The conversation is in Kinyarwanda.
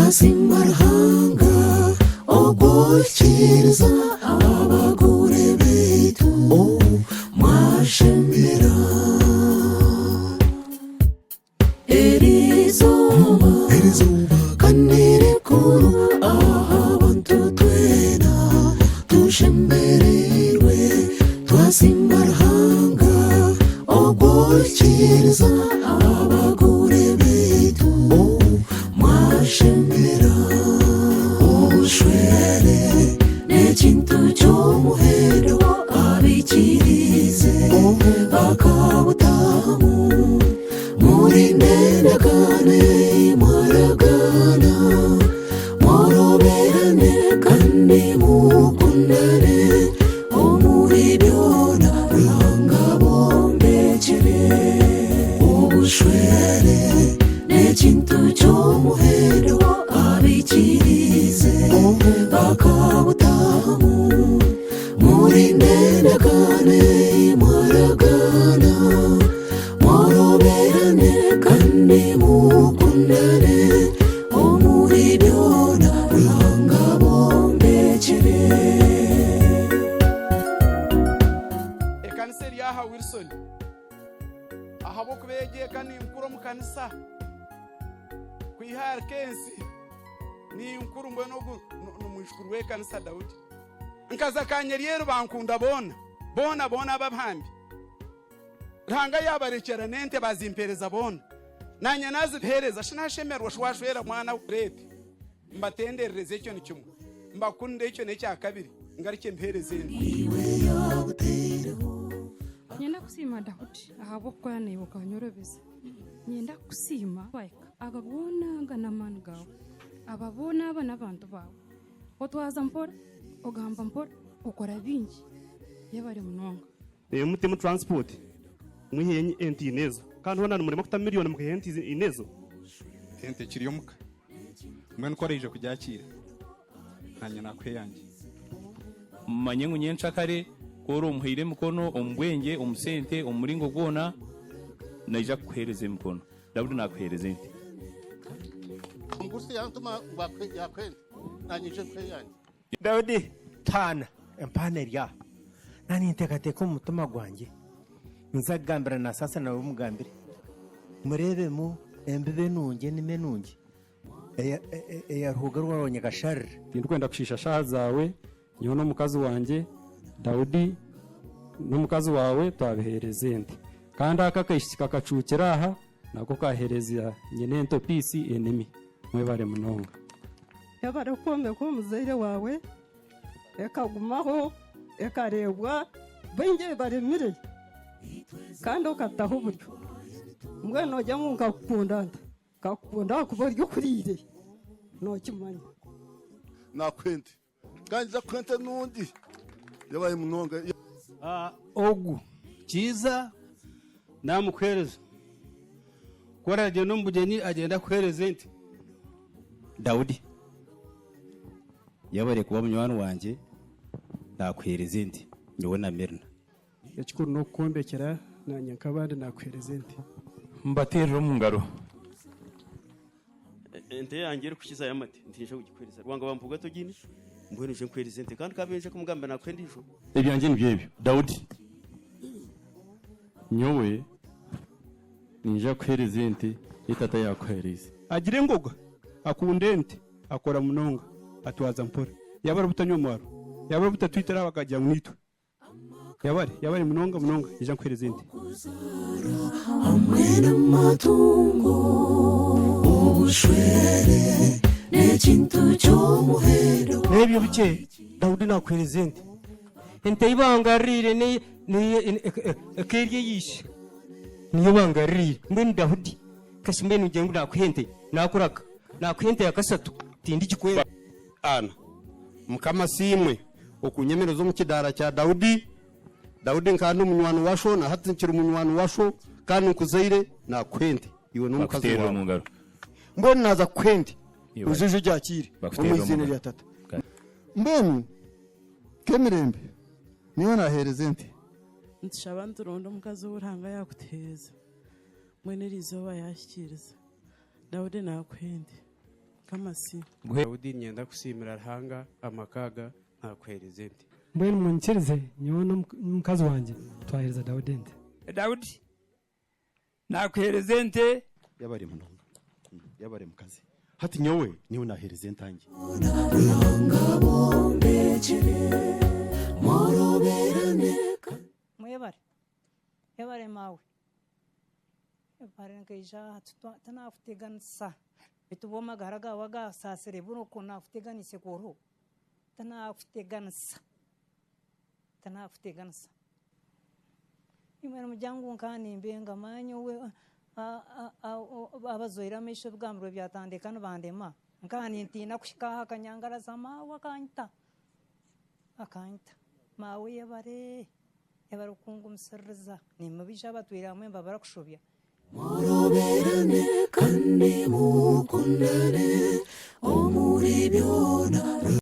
twasimarhanga ogukiriza abagore betu mwashemera erizuba kanirikuru abantu twena tushembererwe twasimarhanga ogukiriza abagore betu mwashemera ubushwere n'ikintu cy'umuhero abikirize bakabutamu muri nenagane mwaragana moroberane kandi mukundane omuri byona ruhanga bombekere ubushwere n'ikintu cy'umuhero abikirize bakabutamu muri nenagane mwaragana moroberane kandi mukundane omuri byona ruhanga bombekere. Ekanisa ryaha Wilson ahabo kubegeye kandi nkuro mu kanisa kwihara kensi ni nkuru mbwe no mumushukuru we kanisa Daudi nkaza kanyeriero bankunda bona ababambi ranga yabarekera nente bazimpereza bona nanya nazipereza shinashemerwa shwashwera mwana urete mbatendereze icyo ni kimwe mbakunde icyo ne cya kabiri ngarike mpereze nyenda kusima Daudi ahabo kwa nibuka nyorobeza nyenda kusima baika agabona ganamani gawe ababona abana abantu bawe otwaza mpora ogamba mpora ukora bingi yabari munonga mutima transport mwihenye enti inezo kandi hona numurimo kuta miliyoni mukahenti inezo ente kiriyo muka mwe nkoreje kujakira nanye nakwe yanjye manye ngunyenca kare koro umuhire mukono ombwenge omusente omuringo gwona naija kuhereza mukono Daudi nakwereza ente ngusi yantuma yakwenda nanyije kwe yanjye Daudi tana empaneria nani ntekateka umutima gwanjye nzagambira na sasa nawe mugambire murebe mu embibe nunge nimenunge eya ruhuga rwabonye gashari ndkwenda kushisha shaha zawe nyo no mukazi wanje Daudi no mukazi wawe twabihereze ente kandi akakashika kacukira aha nako kahereza nyene ento pisi enemy mwe bare munonga yabare kombe ko muzaire wawe ekagumaho ekarebwa benge baremire kandi ukataho uburyo mbwe nojya nkunga kakunda kuburyo kurire nokimanya nakwende ganza kwente nundi yabaye munonga ogu kiza namukwereza kora je no mbugeni agenda kwereza ente Daudi yabare kuba munywani wanje nakwereza ente nyowe na Merna ekikuru no kukombekera nanye nkabandi nakwereza ente mbaterero mu ngaro ente yanjye kukiza yamate ntisha kugikwereza rwanga bamvuga to gini mbwene je nkwereza ente kandi kabenje kumugamba nakwendisho ebyanje nibyebyo Daudi nyowe ninja kwereza ente itata yakwereza agire ngoga akunde ente akora munonga atwaza mpora yabara butanyomwaro yabara butatwitera bakajya mwitwe yabari munonga ija nkwereza ente hamwe n'amatungo ubushwere n'ikintu cy'umuhero nebyo bike Daudi nakwereza ente ibangarire ni ekeriye yishe niyo bangarire mbene Daudi kashimbe nugengu nakwente nakuraka nakwente yakasatu tindi kikwera ana mukama simwe okunyemero zo mukidara cya Daudi nkandi umunywani washo na hatinkira umunywani washo kandi nkuzaire nakwente iwe n'umukazi wawe mbone naza kwente ujije ryakire umuzine rya tata mbone kemirembe niyo nahereza ente ntishabantu rondo mukazi w'uranga yakutereza mwene rizoba yashikiriza Daudi nakwende kamasi Dawudi nyenda kusimira Ruhanga amakaga nakuhereza ente mbwenu munkirize nyowe n'omukazi wanjye twahereza Dawudi ente Dawudi nakuhereza ente yabare munonga yabare mukazi hati nyowe niwe nahereza ente anjye muyebare yebare mawe yebare nkaija tanafuteganisa bituboma garaga waga sasire buno ko nafuteganise koro tanafuteganisa imwe mujyangu nkani mbenga manyo we abazoira mesho bwambro byatandekana bandema nkani ntina kushikaha kanyangara sama wakanta akanta mawe yabare ukungu musarza nimubisha batwira mwe babara kushobya muroberane kandi mukundane omuri byona